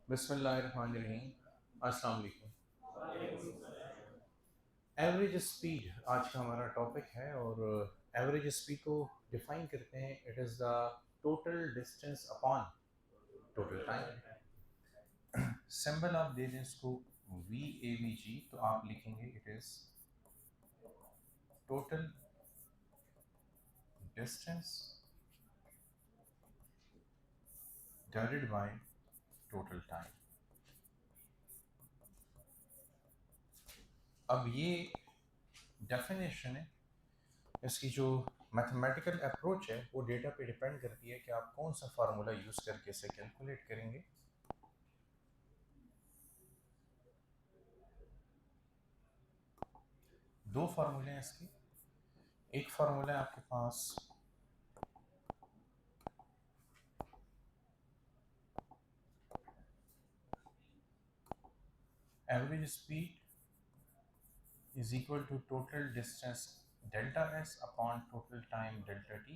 बिस्मिल्लाहिर्रहमानिर्रहीम। अस्सलाम वालेकुम। एवरेज स्पीड आज का हमारा टॉपिक है और एवरेज स्पीड को डिफाइन करते हैं। It is the total distance upon total time. Symbol आप दे दें इसको वी ए वी जी, तो आप लिखेंगे it is total distance divided by total time. अब ये डेफिनेशन है, इसकी जो मैथमेटिकल अप्रोच है वो डेटा पे डिपेंड करती है कि आप कौन सा फार्मूला यूज़ करके इसे कैलकुलेट करेंगे। दो फार्मूले हैं इसके। एक फार्मूला है आपके पास average speed is equal to total distance delta S upon total time delta T.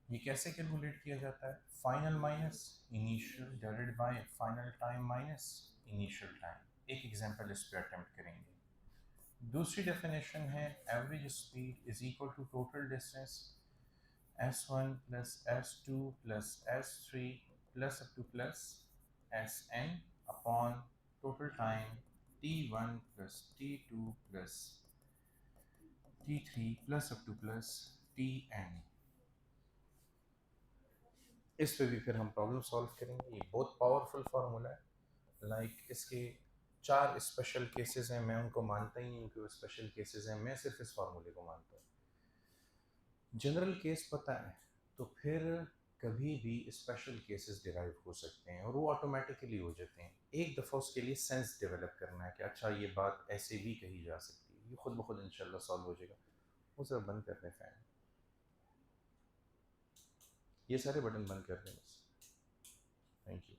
ये कैसे कैलकुलेट किया जाता है? Final minus initial divided by final time minus initial time. एक एग्जांपल इस पे अटेम्प्ट करेंगे। दूसरी डेफिनेशन है average speed is equal to total distance S1 plus S2 plus S3 plus up to plus Sn upon total time T1 plus T2 plus T3 plus up to plus Tn। इस पे भी फिर हम problem solve करेंगे। ये बहुत powerful formula है। इसके चार स्पेशल केसेस हैं, मैं उनको मानता ही नहीं कि वो स्पेशल केसेस हैं, मैं सिर्फ इस फार्मूले को मानता हूँ। जनरल केस पता है तो फिर कभी भी स्पेशल केसेस डिराइव हो सकते हैं और वो ऑटोमेटिकली हो जाते हैं। एक दफ़ा उसके लिए सेंस डेवलप करना है कि अच्छा ये बात ऐसे भी कही जा सकती है, ये खुद ब खुद इंशाल्लाह सॉल्व हो जाएगा। वो सब बंद कर दें फ़ैन, ये सारे बटन बंद कर दें बस। Thank you.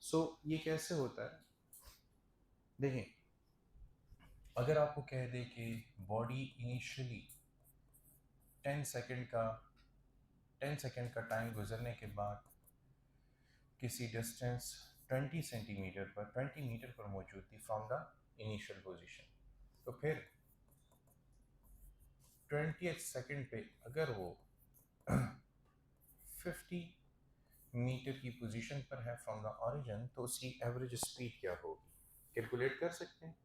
सो ये कैसे होता है देखें, अगर आपको कह दे कि बॉडी इनिशियली 10 सेकेंड का टाइम गुजरने के बाद किसी डिस्टेंस 20 मीटर पर मौजूद थी फ्रॉम द इनिशियल पोजीशन, तो फिर 20th सेकेंड पे अगर वो 50 मीटर की पोजीशन पर है फ्रॉम द ओरिजिन, तो उसकी एवरेज स्पीड क्या होगी? कैलकुलेट कर सकते हैं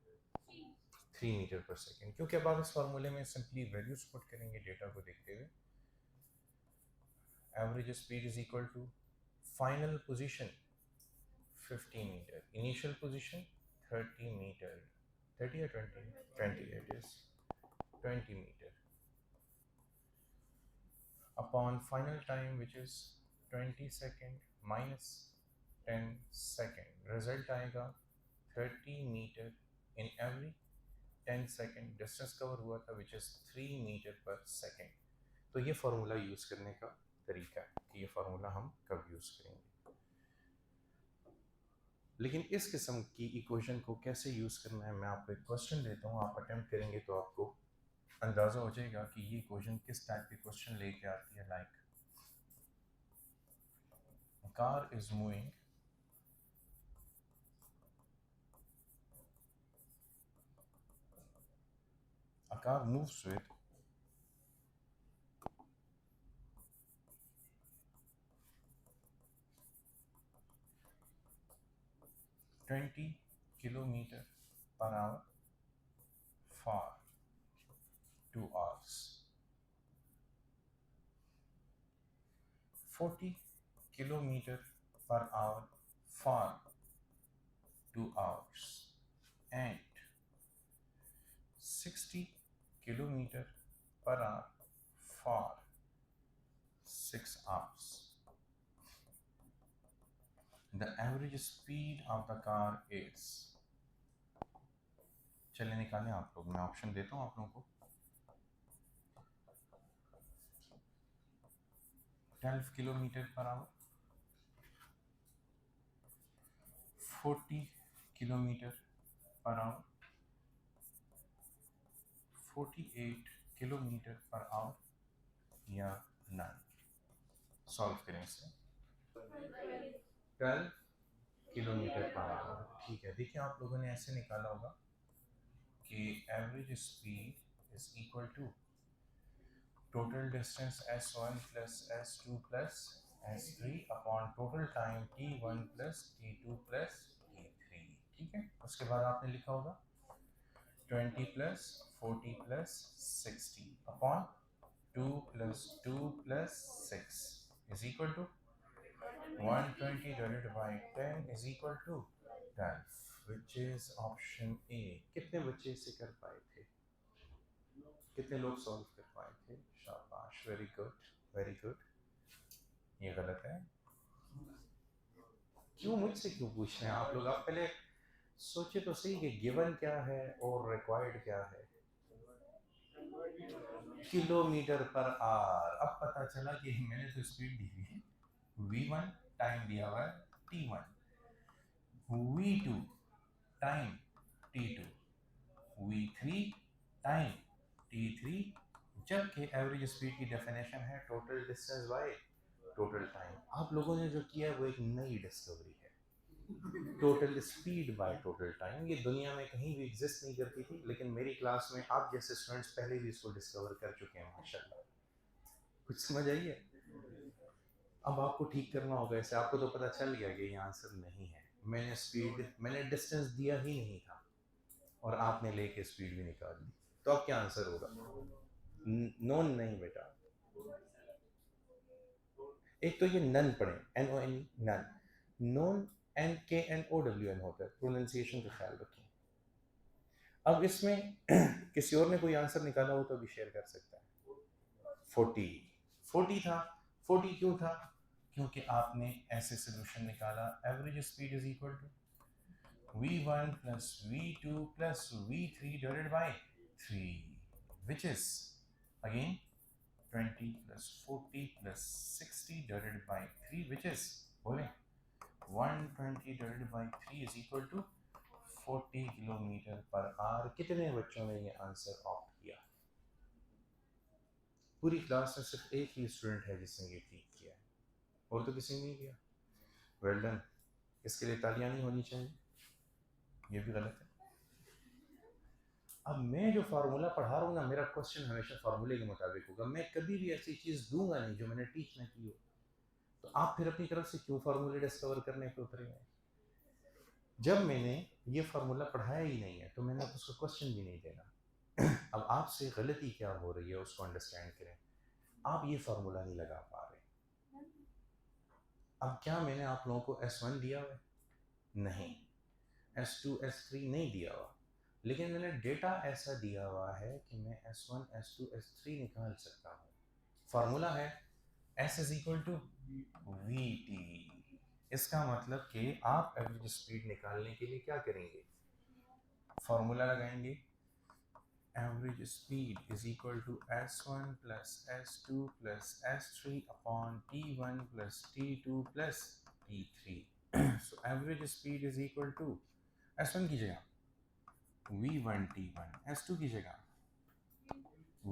3 मीटर पर सेकेंड, क्योंकि अब आप इस फार्मूले में सिंपली वैल्यूज पुट करेंगे डेटा को देखते हुए। Average speed is equal to final position 50 meter, initial position 30 meter, 30 या 20 it is 20 meter upon final time which is 20 second minus 10 second, result आएगा 30 meter in every 10 second distance cover हुआ था which is 3 meter per second। तो ये formula use करने का तरीका है कि ये फार्मूला हम कब यूज़ करेंगे। लेकिन इस किस्म की इक्वेशन को कैसे यूज़ करना है, मैं आपको एक क्वेश्चन देता हूँ, आप अटेम्प्ट करेंगे तो आपको अंदाज़ा हो जाएगा कि ये इक्वेशन किस टाइप के क्वेश्चन लेके आती है। Like car is moving a car moves with 20 kilometer per hour for 2 hours, 40 kilometer per hour for 2 hours, and 60 kilometer per hour for 6 hours. The average speed of the car is, चलिए निकालें आप लोग, मैं option देता हूँ आप लोगों को। 12 kilometre per hour, 40 kilometre per hour, 48 kilometre per hour या नन। सॉल्व करें इसे। 12 किलोमीटर पर आवर। ठीक है, देखिए आप लोगों ने ऐसे निकाला होगा कि average speed is equal to total distance s1 plus s2 plus s3 upon total time t1 plus t2 plus t3। ठीक है, उसके बाद आपने लिखा होगा 20 plus 40 plus 60 upon 2 plus 2 plus 6 is equal to 120 divided by 10 is equal to 12, which is option A। कितने बच्चे इसे कर पाए थे, कितने लोग सॉल्व कर पाए थे? शाबाश, वेरी गुड वेरी गुड। ये गलत है। क्यों मुझसे क्यों पूछ रहे हैं आप लोग? आप पहले सोचे तो सही कि गिवन क्या है और रिक्वायर्ड क्या है। Kilometre per hour. अब पता चला कि मैंने तो स्पीड दी हुई है, v1 टाइम दिया हुआ है t1, v2 time t2, v3 time t3, जबकि एवरेज स्पीड की डेफिनेशन है total distance by total time. आप लोगों ने जो किया है वो एक नई डिस्कवरी है, total speed by total time. ये दुनिया में कहीं भी एग्जिस्ट नहीं करती थी, लेकिन मेरी क्लास में आप जैसे स्टूडेंट्स पहले भी इसको डिस्कवर कर चुके हैं माशाल्लाह। कुछ समझ आई है? अब आपको ठीक करना होगा इसे। आपको तो पता चल गया कि ये आंसर नहीं है, मैंने डिस्टेंस दिया ही नहीं था और आपने लेके स्पीड भी निकाल दी। तो अब क्या आंसर होगा? नोन नहीं बेटा, एक तो ये नन पढ़े, N O N, non. Non NKNOWN होता है, प्रोनाउंसिएशन का ख्याल रखें। अब इसमें किसी और ने कोई आंसर निकाला हो तो भी शेयर कर सकता है। 40 था। 40 क्यों था? क्योंकि आपने ऐसे सोल्यूशन निकाला, average speed is equal to v1 plus v2 plus v3 divided by 3, which is again 20 plus 40 plus 60 divided by 3, which is, बोले, 120 divided by 3 is equal to 40 kilometre per hour. कितने बच्चों ने ये आंसर ऑप्ट किया? पूरी class में सिर्फ एक ही स्टूडेंट है जिसने ये ठीक किया है, और तो किसी ने नहीं किया। वेल डन, इसके लिए तालियां नहीं होनी चाहिए, ये भी गलत है। अब मैं जो फार्मूला पढ़ा रहा हूँ ना, मेरा क्वेश्चन हमेशा फार्मूले के मुताबिक होगा। मैं कभी भी ऐसी चीज़ दूंगा नहीं जो मैंने टीच ना की हो। तो आप फिर अपनी तरफ से क्यों फार्मूले डिस्कवर करने पे उतरेंगे? जब मैंने ये फार्मूला पढ़ाया ही नहीं है तो मैंने उसका क्वेश्चन भी नहीं देना। अब आपसे गलती क्या हो रही है उसको अंडरस्टैंड करें। आप ये फार्मूला नहीं लगा पा रहे। अब क्या मैंने आप लोगों को S1 दिया हुआ है? नहीं। S2 S3 नहीं दिया हुआ, लेकिन मैंने डेटा ऐसा दिया हुआ है कि मैं S1 S2 S3 निकाल सकता हूँ। फार्मूला है S is equal to VT। इसका मतलब कि आप एवरेज स्पीड निकालने के लिए क्या करेंगे? फार्मूला लगाएंगे, average speed is equal to S1 plus S2 plus S3 upon T1 plus T2 plus T3। So average speed is equal to S1 की जगह V1 T1, S2 की जगह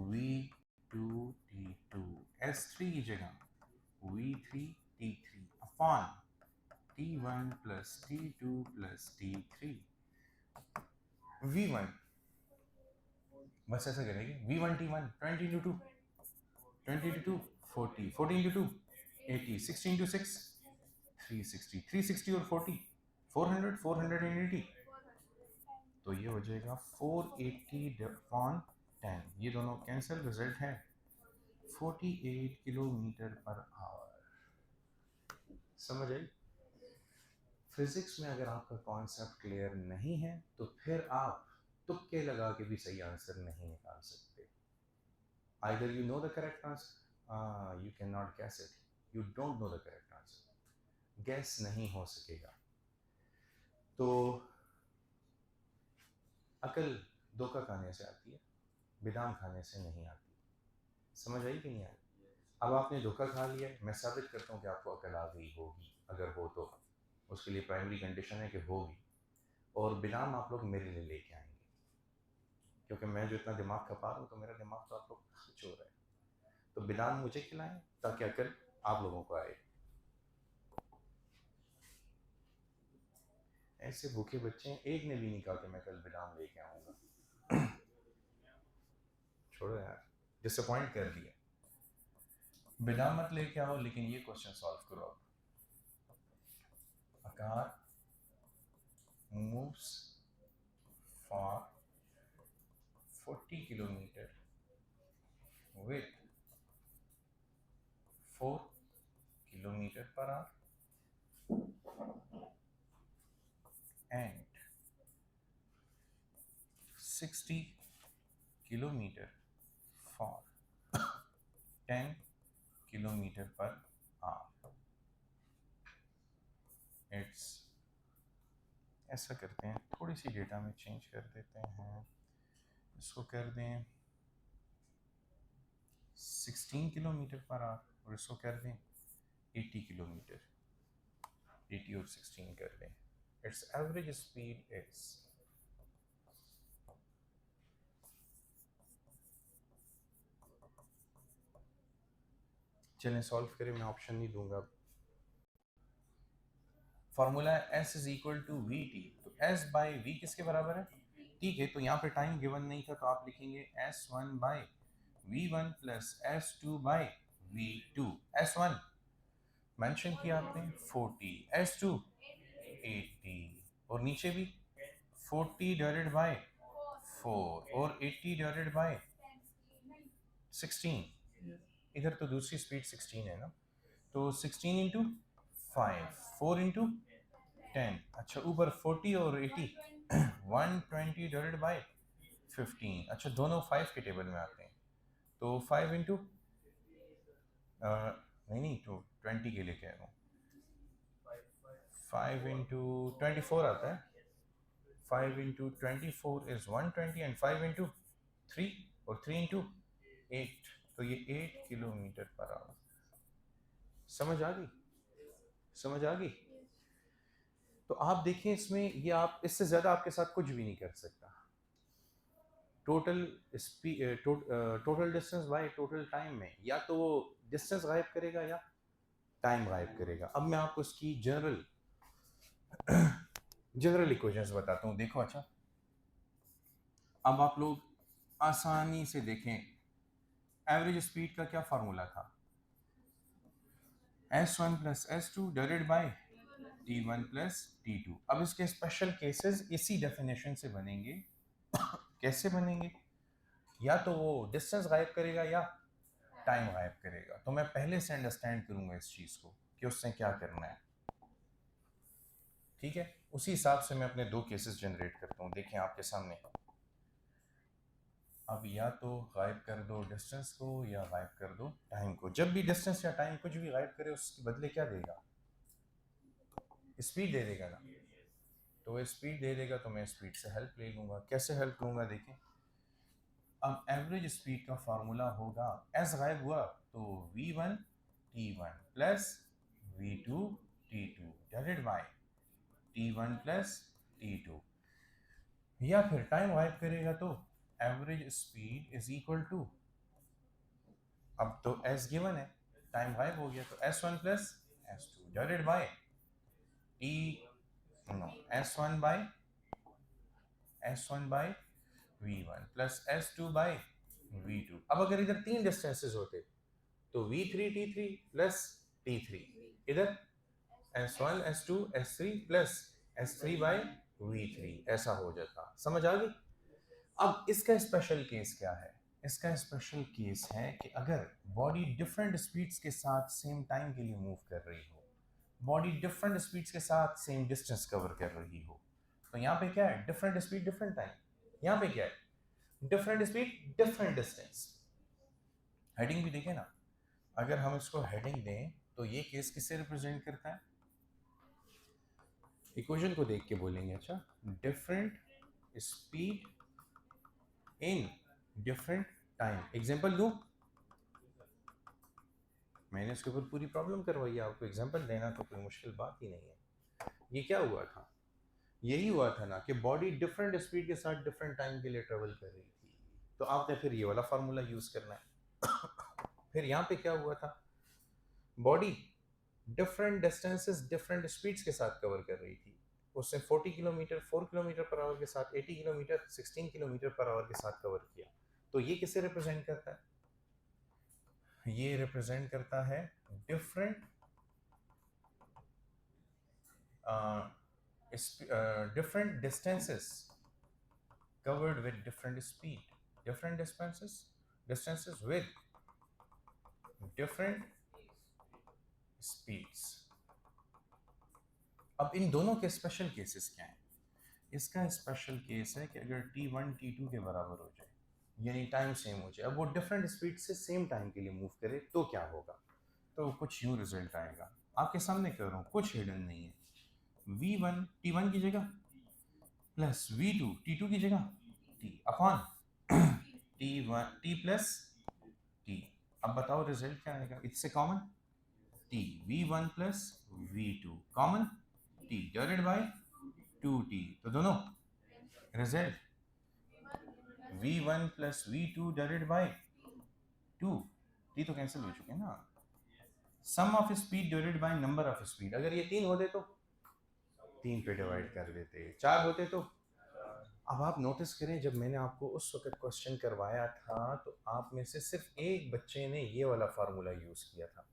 V2 T2, S3 की जगह V3 T3 upon T1 plus T2 plus T3। V1 बस ऐसे करेंगे, V1 T1 20 into 2, 20 into 2 40, 40 into 2 80, 60 into 6 360, 360 और 40 400, 480। तो ये हो जाएगा 480 अपॉन 10, ये दोनों कैंसिल, रिजल्ट है 48 किलोमीटर पर आवर। समझ आई? फिजिक्स में अगर आपका कॉन्सेप्ट क्लियर नहीं है तो फिर आप तुक्के लगा के भी सही आंसर नहीं निकाल सकते। Either you know the correct answer, you can not gas it, you don't know the correct answer, gas नहीं हो सकेगा। तो अकल धोखा खाने से आती है, बादाम खाने से नहीं आती। समझ आई कि नहीं आई? अब आपने धोखा खा लिया है, मैं साबित करता हूँ कि आपको अकल आ गई होगी। अगर हो तो उसके लिए प्राइमरी कंडीशन है कि होगी, और बादाम आप लोग मेरे लिए लेके आएंगे, क्योंकि मैं जो इतना दिमाग खपा रहा हूँ तो मेरा दिमाग तो आप लोग खर्च हो रहा है। तो बादाम मुझे खिलाएं ताकि अकल आप लोगों को आए। ऐसे भूखे बच्चे हैं, एक ने भी नहीं कहा कि मैं कल बादाम लेके आऊँगा। छोड़ो यार, डिसअपॉइंट कर दिया। बादाम मत लेके आओ, लेकिन ये क्वेश्चन सॉल्व करो आप। A car moves for 40 kilometer with 4 kilometer per hour and 60 kilometer for 10 kilometer per hour. It's ऐसा करते हैं, थोड़ी सी डेटा में चेंज कर देते हैं, इसको कर दें 16 किलोमीटर पर आवर और इसको कर दें 80 किलोमीटर, 80 और 16 कर दें। इट्स एवरेज स्पीड इज चलें सॉल्व करें, मैं ऑप्शन नहीं दूंगा। फॉर्मूला है S is equal to V T, तो S बाई वी किसके बराबर है? ठीक है, तो यहाँ पे टाइम गिवन नहीं था, तो आप लिखेंगे S1 by V1 plus S2 by V2। S1 mention किया आपने 40, S2 80 और नीचे भी 40 डिवाइडेड बाय 4 और 80 डिवाइडेड बाय 16। इधर तो दूसरी स्पीड 16 है ना, तो 16 इंटू 5, 4 इंटू 10। अच्छा, ऊपर 40 और 80 120 डिवाइडेड बाय 15। अच्छा, दोनों 5 के टेबल में आते हैं, तो 5 इंटू नहीं तो 20 के लिए कह रहा हूँ, 5 इंटू 24 आता है। 5 इंटू 24 इज 120 एंड 5 इंटू 3 और 3 इंटू 8, तो ये 8 किलोमीटर पर आवर। समझ आ गई? समझ आ गई? तो आप देखें इसमें, ये आप इससे ज़्यादा आपके साथ कुछ भी नहीं कर सकता। Total speed, total distance by total time में या तो वो डिस्टेंस गायब करेगा या टाइम गायब करेगा। अब मैं आपको इसकी जनरल इक्वेशंस बताता हूँ। देखो, अच्छा, अब आप लोग आसानी से देखें, एवरेज स्पीड का क्या फार्मूला था? S1 plus S2 divided bye T1 plus T2। अब इसके स्पेशल केसेस इसी डेफिनेशन से बनेंगे। कैसे बनेंगे? या तो वो डिस्टेंस गायब करेगा या टाइम गायब करेगा। तो मैं पहले से अंडरस्टैंड करूंगा इस चीज़ को कि उसने क्या करना है। ठीक है, उसी हिसाब से मैं अपने दो केसेस जनरेट करता हूँ। देखें आपके सामने, अब या तो गायब कर दो डिस्टेंस को या गायब कर दो टाइम को। जब भी डिस्टेंस या टाइम कुछ भी गायब करे, उसके बदले क्या देगा? स्पीड दे देगा ना। तो वो स्पीड दे देगा, तो मैं स्पीड से हेल्प ले लूँगा। कैसे हेल्प लूँगा? देखें, अब एवरेज स्पीड का फार्मूला होगा, एस गायब हुआ तो V1 T1 plus V2 T2 divided by T1 plus T2। या फिर टाइम गायब करेगा तो average speed is equal to, अब तो S गिवन है, टाइम गायब हो गया, तो S1 plus S2 divided by S1 by V1 plus S2 by V2। अब अगर इधर तीन डिस्टेंसेस होते तो V3 T3 प्लस T3, इधर S1 S2 S3 plus S3 bye V3, ऐसा हो जाता। समझ आ गई? अब इसका स्पेशल केस क्या है? इसका स्पेशल केस है कि अगर बॉडी डिफरेंट स्पीड्स के साथ सेम टाइम के लिए मूव कर रही हो, बॉडी डिफरेंट स्पीड्स के साथ सेम डिस्टेंस कवर कर रही हो, तो यहाँ पे क्या है? Different speed different time. यहाँ पे क्या है? Different speed different distance. Heading भी देखें ना, अगर हम इसको हेडिंग दें तो ये केस किससे रिप्रेजेंट करता है? इक्वेशन को देख के बोलेंगे, अच्छा, different speed in different time. Example दूं? मैंने इसके ऊपर पूरी प्रॉब्लम करवाई है, आपको एग्जांपल देना तो कोई मुश्किल बात ही नहीं है। ये क्या हुआ था? यही हुआ था ना कि बॉडी डिफरेंट स्पीड के साथ डिफरेंट टाइम के लिए ट्रेवल कर रही थी, तो आपने फिर ये वाला फार्मूला यूज करना है। फिर यहाँ पे क्या हुआ था? Body different distances different speeds के साथ कवर कर रही थी, उसने 40 किलोमीटर 4 किलोमीटर पर आवर के साथ 80 किलोमीटर 16 किलोमीटर पर आवर के साथ कवर किया। तो ये किसे रिप्रेजेंट करता है? ये रिप्रेजेंट करता है different different distances covered with different speed, different distances with different speeds. अब इन दोनों के स्पेशल केसेस क्या हैं? इसका स्पेशल केस है कि अगर T1 T2 के बराबर हो जाए, यानी टाइम सेम हो जाए, अब वो डिफरेंट स्पीड से सेम टाइम के लिए मूव करे तो क्या होगा? तो कुछ यूं रिजल्ट आएगा, आपके सामने कर रहा हूँ, कुछ हिडन नहीं है। V1 T1 की जगह प्लस V2 T2 की जगह T upon T1 T plus T। अब बताओ रिजल्ट क्या आएगा? इससे common T V1 plus V2 common T divided by 2T। तो दोनों result V1 plus V2 divided by 2 T तो कैंसिल हो चुके हैं ना। Sum of speed divided by number of speed, अगर ये 3 होते तो 3 पे डिवाइड कर देते, 4 होते तो। अब आप नोटिस करें, जब मैंने आपको उस वक्त क्वेश्चन करवाया था तो आप में से सिर्फ एक बच्चे ने ये वाला फार्मूला यूज़ किया था,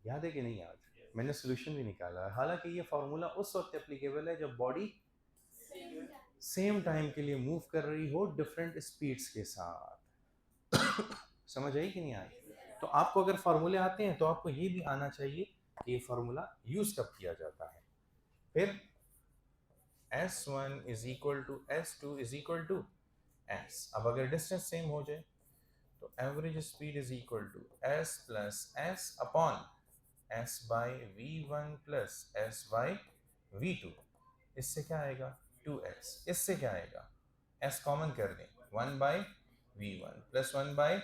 याद है कि नहीं याद? मैंने सोल्यूशन भी निकाला, हालांकि ये फार्मूला उस वक्त एप्लीकेबल है जब बॉडी सेम टाइम के लिए मूव कर रही हो डिफरेंट स्पीड्स के साथ। समझ आई कि नहीं आई? तो आपको अगर फार्मूले आते हैं तो आपको ये भी आना चाहिए कि ये फार्मूला यूज़ कब किया जाता है। फिर S1 is equal to S2 is equal to S। अब अगर डिस्टेंस सेम हो जाए तो average speed is equal to S plus S upon S by V1 plus S by V2। इससे क्या आएगा? 2S। इससे क्या आएगा? S कॉमन कर दें, 1 by V1 plus 1 by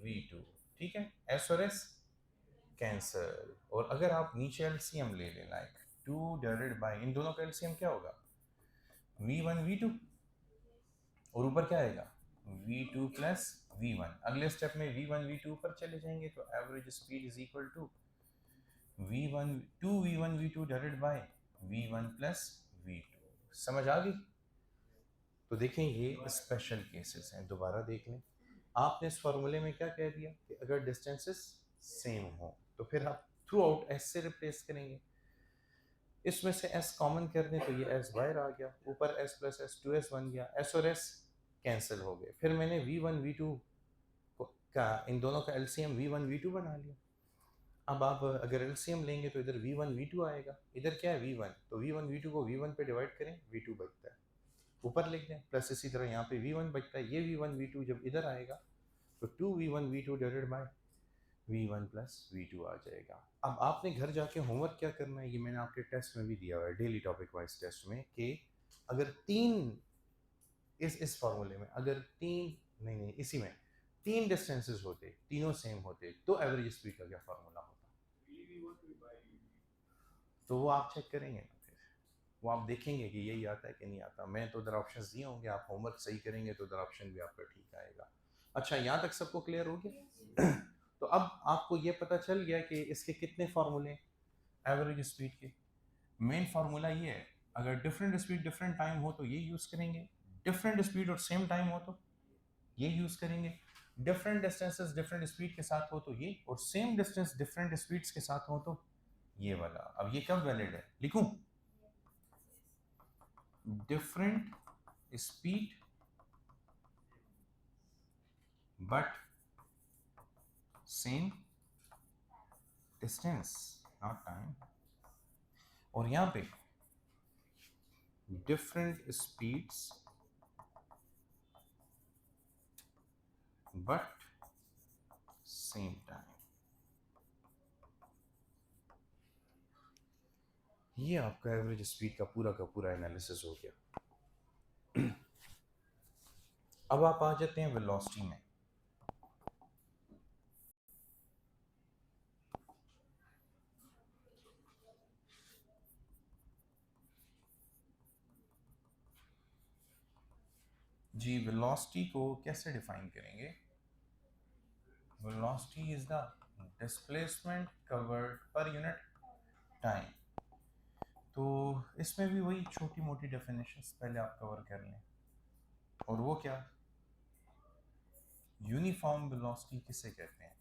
V2। ठीक है, S और S कैंसल। और अगर आप नीचे एलसीएम ले लें, लाइक 2 डिवाइडेड बाई, इन दोनों का एलसीएम क्या होगा? V1 V2, और ऊपर क्या आएगा? V2 plus V1। अगले स्टेप में V1 V2 पर चले जाएंगे तो average speed is equal to V1 2V1 V2 divided by V1 plus V2। समझ आ गई? तो देखें ये स्पेशल केसेस हैं, दोबारा देख लें। आपने इस फार्मूले में क्या कह दिया कि अगर डिस्टेंसेस सेम हो तो फिर आप थ्रू आउट S से रिप्लेस करेंगे। इसमें से S कॉमन कर दें तो ये S बाहर आ गया, ऊपर S प्लस S 2S बन गया, S और S कैंसिल हो गए। फिर मैंने V1 V2 का, इन दोनों का एलसीएम V1 V2 बना लिया। अब आप अगर एलसीएम लेंगे तो इधर V1 V2 आएगा, इधर क्या है V1, तो V1 V2 को V1 पे डिवाइड करें, V2 बचता है, ऊपर लिख दें प्लस। इसी तरह यहाँ पे V1 बचता है, ये V1 V2 जब इधर आएगा तो 2V1 V2 divided by V1 plus V2 आ जाएगा। अब आपने घर जाके होमवर्क क्या करना है, ये मैंने आपके टेस्ट में भी दिया हुआ है, डेली टॉपिक वाइज टेस्ट में, कि अगर तीन इस फॉर्मूले में अगर तीन नहीं इसी में तीन डिस्टेंसेस होते, तीनों सेम होते, तो एवरेज स्पीड का क्या फार्मूला होता? तो वो आप चेक करेंगे ना, फिर वो आप देखेंगे कि यही आता है कि नहीं आता। मैं तो उधर ऑप्शन दिए होंगे, आप होमवर्क सही करेंगे तो उधर ऑप्शन भी आपका ठीक आएगा। अच्छा, यहाँ तक सबको क्लियर हो गया? तो अब आपको ये पता चल गया कि इसके कितने फार्मूले एवरेज स्पीड के। मेन फार्मूला ये है, अगर डिफरेंट स्पीड डिफरेंट टाइम हो तो ये यूज़ करेंगे, डिफरेंट स्पीड और सेम टाइम हो तो ये यूज़ करेंगे, डिफरेंट डिस्टेंसेस डिफरेंट स्पीड के साथ हो तो ये, और सेम डिस्टेंस डिफरेंट स्पीड्स के साथ हो तो ये वाला। अब ये कब वैलिड है, लिखूं? Different speed but same distance, not time. और यहां पे different speeds but same time. ये आपका एवरेज स्पीड का पूरा एनालिसिस हो गया। अब आप आ जाते हैं वेलोसिटी में। जी, वेलोसिटी को कैसे डिफाइन करेंगे? Velocity is the displacement covered per unit time. तो इसमें भी वही छोटी मोटी डेफिनेशंस पहले आप कवर कर लें, और वो क्या, यूनिफॉर्म वेलोसिटी किसे कहते हैं,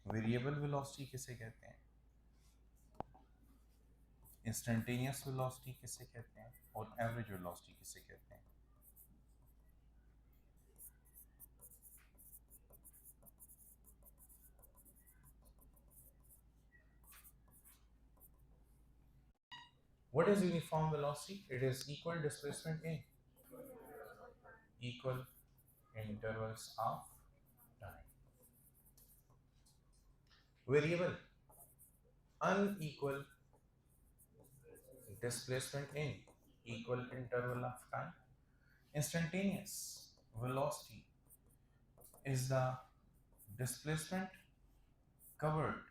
वेरिएबल वेलोसिटी किसे कहते हैं, इंस्टेंटेनियस वेलोसिटी किसे कहते हैं, और एवरेज वेलोसिटी किसे कहते हैं। What is uniform velocity? It is equal displacement in equal intervals of time. Variable, unequal displacement in equal interval of time. Instantaneous velocity is the displacement covered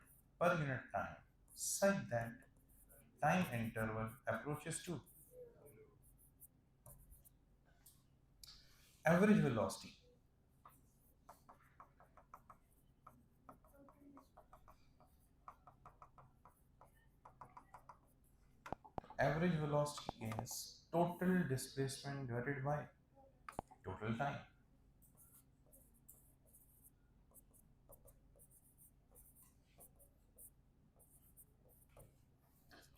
per unit time such that time interval approaches to average velocity. Average velocity is total displacement divided by total time.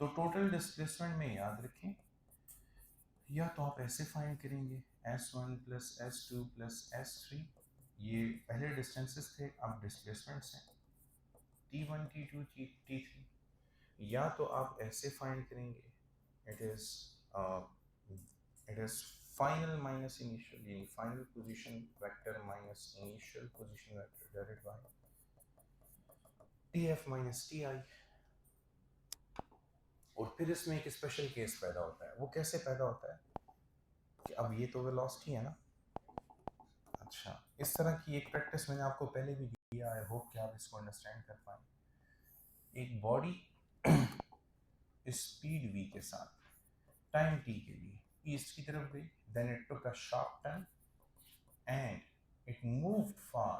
तो total displacement में याद रखें, या तो आप ऐसे find करेंगे s1 plus s2 plus s3, ये पहले डिस्टेंसेस थे, अब डिस्प्लेसमेंट्स हैं t1 t2 t3, या तो आप ऐसे फाइंड करेंगे, it is final minus initial, यानी final position vector minus initial position vector divided by tf minus ti, और फिर इसमें एक स्पेशल केस पैदा होता है। वो कैसे पैदा होता है कि अब ये तो वेलोसिटी है ना, अच्छा इस तरह की एक प्रैक्टिस मैंने आपको पहले भी दिया, आई होप कि आप इसको अंडरस्टैंड कर पाए। एक बॉडी स्पीड v के साथ टाइम t के लिए ईस्ट की तरफ गई, then it took a sharp turn and it moved for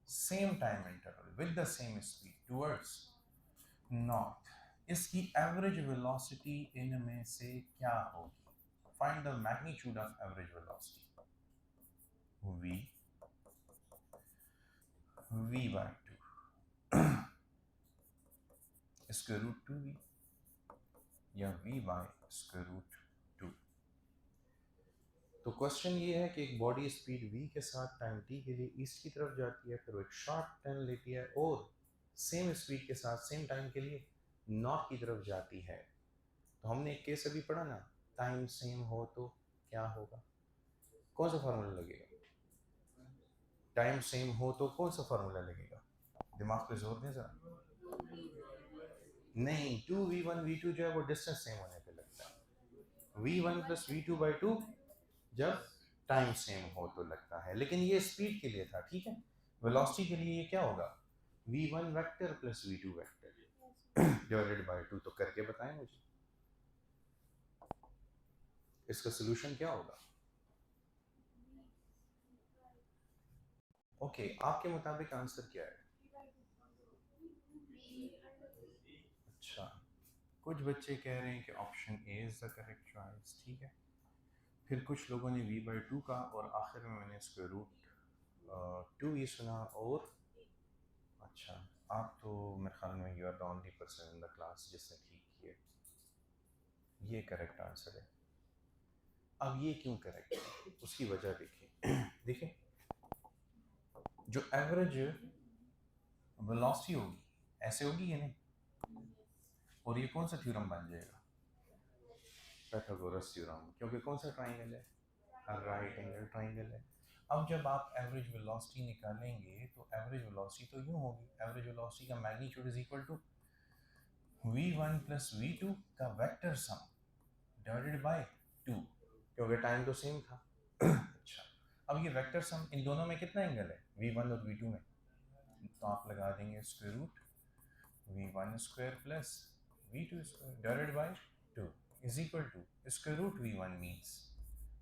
same time interval with the same speed towards north. इसकी एवरेज वेलोसिटी इनमें से क्या होगी? Find the magnitude of average velocity. v by 2 square root 2v या v by square root 2। तो question ये है कि एक बॉडी स्पीड v के साथ टाइम t के लिए ईस्ट की तरफ जाती है, फिर वो एक शॉर्ट टर्न लेती है और सेम स्पीड के साथ सेम टाइम के लिए नॉर्थ की तरफ जाती है। तो हमने एक केस अभी पढ़ा ना, टाइम सेम हो तो क्या होगा, कौन सा फार्मूला लगेगा? टाइम सेम हो तो कौन सा फार्मूला लगेगा? दिमाग पे जोर दें जरा। नहीं, 2v1 v2 जो है वो डिस्टेंस सेम होने पे लगता है, v1 प्लस v2 बाई 2 जब टाइम सेम हो तो लगता है, लेकिन ये स्पीड के लिए था, ठीक है। वेलोसिटी के लिए ये क्या होगा, v1 vector plus v2 vector divided by 2। तो करके बताएं मुझे इसका सोल्यूशन क्या होगा। ओके, आपके मुताबिक आंसर क्या है? अच्छा, कुछ बच्चे कह रहे हैं कि option A is the correct choice, ठीक है। फिर कुछ लोगों ने v बाई 2 का, और आखिर में मैंने स्क्वायर रूट 2 ही सुना। और अच्छा, आप तो मेरे ख्याल में you are the only person in the class जिसने ठीक किए, ये करेक्ट आंसर है। अब ये क्यों करेक्ट है उसकी वजह देखिए देखिए, जो एवरेज वेलोसिटी होगी ऐसे होगी या नहीं, और ये कौन सा थ्योरम बन जाएगा, पाइथागोरस थ्योरम, क्योंकि कौन सा ट्राइंगल है, राइट एंगल ट्राइंगल है। अब जब आप एवरेज वेलोसिटी निकालेंगे तो एवरेज वेलोसिटी तो यूँ होगी, एवरेज वेलोसिटी का magnitude is equal to v1 plus v2 का वेक्टर सम डिवाइडेड बाय 2, क्योंकि टाइम तो सेम था अच्छा, अब ये वेक्टर सम इन दोनों में कितना एंगल है, v1 और v2 में, तो आप लगा देंगे square root v1 square plus v2 square divided by 2 is equal to square root v1 means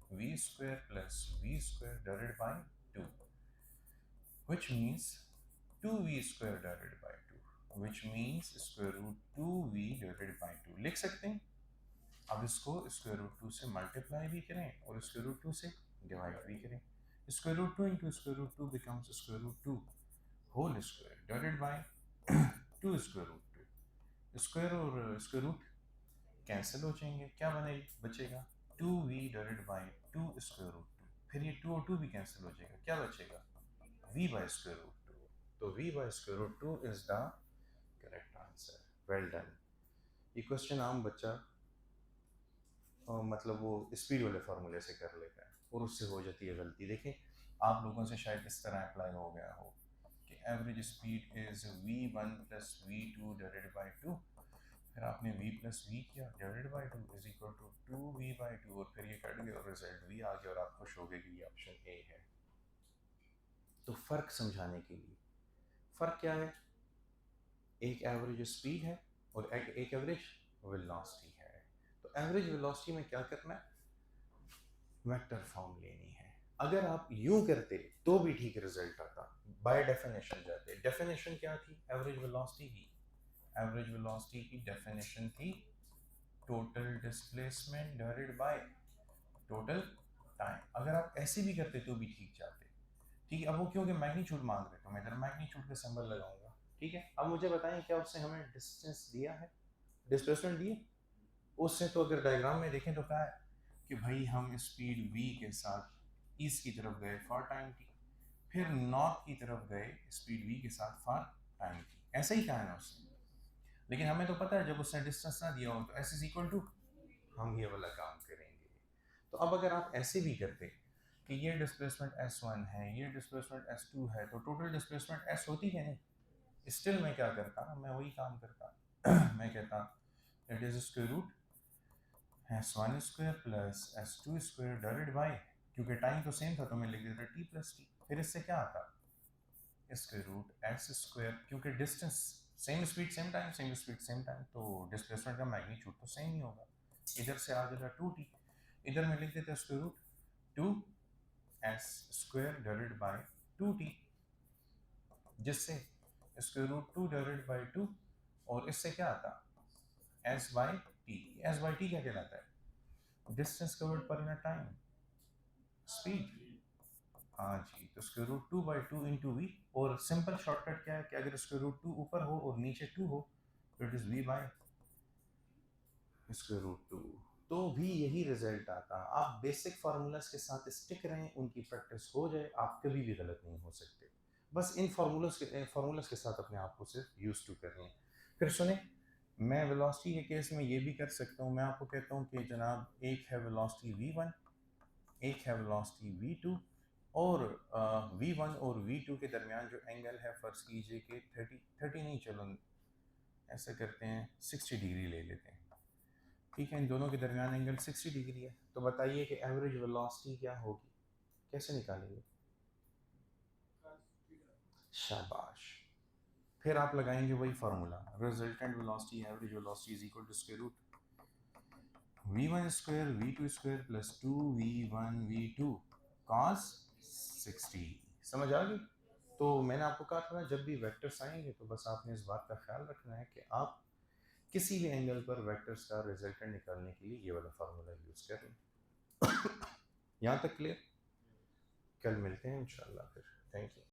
v square plus v square divided by 2, which means 2v square divided by 2, which means square root 2v divided by 2 लिख सकते हैं। अब इसको square root 2 से multiply भी करें और square root 2 से डिवाइड भी करें। Square root 2 into square root 2 becomes square root 2 whole square divided by 2 square root 2। Square और स्क्वायर रूट कैंसिल हो जाएंगे, क्या बचेगा 2v divided by 2 square root 2। फिर ये 2 और 2 भी कैंसिल हो जाएगा, क्या बचेगा v बाई स्क्वायर रूट 2। तो v by square root 2 is the correct answer. Well done. ये क्वेश्चन आम बच्चा मतलब वो स्पीड वाले फार्मूले से कर लेता है और उससे हो जाती है गलती। देखें आप लोगों से शायद इस तरह अप्लाई हो गया हो कि average speed is v1 plus v2 divided by 2, फिर आपने v प्लस v किया divided by 2 is equal to 2v by 2 और फिर ये कट गया और रिजल्ट v आ गया और आप खुश हो गए कि ये ऑप्शन ए है। तो फ़र्क समझाने के लिए, फ़र्क क्या है, एक एवरेज स्पीड है और एक एवरेज वेलोसिटी है। तो एवरेज वेलोसिटी में क्या करना है, वेक्टर फॉर्म लेनी है। अगर आप यूं करते तो भी ठीक रिजल्ट आता, बाय डेफिनेशन जाते। डेफिनेशन क्या थी एवरेज वेलोसिटी की? एवरेज वेलोसिटी की डेफिनेशन थी total displacement divided by total time. अगर आप ऐसे भी करते तो भी ठीक जाते। ठीक है, अब वो क्योंकि मैग्नीट्यूड मांग रहे तो मैं इधर मैग्नीट्यूड का सिंबल लगाऊंगा। ठीक है, अब मुझे बताएं क्या उसने हमें डिस्टेंस दिया है, डिस्प्लेसमेंट दिए? उससे तो अगर डायग्राम में देखें तो क्या है कि भाई हम स्पीड v के साथ ईस्ट की तरफ गए फॉर टाइम t, फिर नॉर्थ की तरफ गए स्पीड v के साथ फॉर टाइम t, ऐसा ही कहा है ना उसने। लेकिन हमें तो पता है जब उसने डिस्टेंस ना दिया हो तो s इज इक्वल टू, हम ये वाला काम करेंगे। तो अब अगर आप ऐसे भी करते कि ये डिस्प्लेसमेंट s1 है, ये डिस्प्लेसमेंट s2 है, तो टोटल डिस्प्लेसमेंट s होती है नहीं। स्टिल मैं क्या करता, मैं वही काम करता मैं कहता it is square root s1 square plus s2 square divided by, क्योंकि टाइम तो सेम था तो मैं लिख देता t प्लस टी। फिर इससे क्या आता स्क्वायर रूट s स्क्वायर, क्योंकि distance same speed same time, same speed same time, तो डिस्प्लेसमेंट का मैग्नीट्यूड तो सेम ही होगा। इधर से आ जाएगा 2t, इधर में लिख देते square root 2s square divided by 2t, जिससे स्क्वायर रूट 2 डिवाइडेड बाय 2, और इससे क्या आता s by T. s by T क्या कहलाता है, distance covered per unit time, speed. हाँ जी, तो square root 2 by 2 into V, और सिंपल शॉर्टकट क्या है कि अगर स्क्वायर रूट 2 ऊपर हो और नीचे 2 हो तो it is v by square root 2, तो भी यही रिजल्ट आता। आप बेसिक फार्मूलाज के साथ स्टिक रहें, उनकी प्रैक्टिस हो जाए, आप कभी भी गलत नहीं हो सकते। बस इन फार्मूलाज के साथ अपने आप को सिर्फ यूज टू करनी। फिर सुने, मैं वेलोसिटी के केस में ये भी कर सकता हूँ, मैं आपको कहता हूँ कि जनाब एक है वेलोसिटी v1, एक है वेलोसिटी v2, और v1 और v2 के दरमियान जो एंगल है फ़र्ज़ कीजिए कि 30 नहीं, चलो ऐसा करते हैं 60 डिग्री ले लेते हैं। ठीक है, इन दोनों के दरमियान एंगल 60 डिग्री है। तो बताइए कि एवरेज वेलोसिटी क्या होगी, कैसे निकालेंगे? शाबाश। फिर आप लगाएंगे वही formula, resultant velocity average velocity is equal to square root v1 square v2 square plus 2v1 v2 cos 60। समझ आ गई? तो मैंने आपको कहा था ना, जब भी वेक्टर्स आएंगे तो बस आपने इस बात का ख्याल रखना है कि आप किसी भी एंगल पर वेक्टर्स का रिजल्टेंट निकालने के लिए ये वाला फार्मूला यूज़ कर लें। यहाँ तक क्लियर? कल मिलते हैं इंशाल्लाह फिर। Thank you.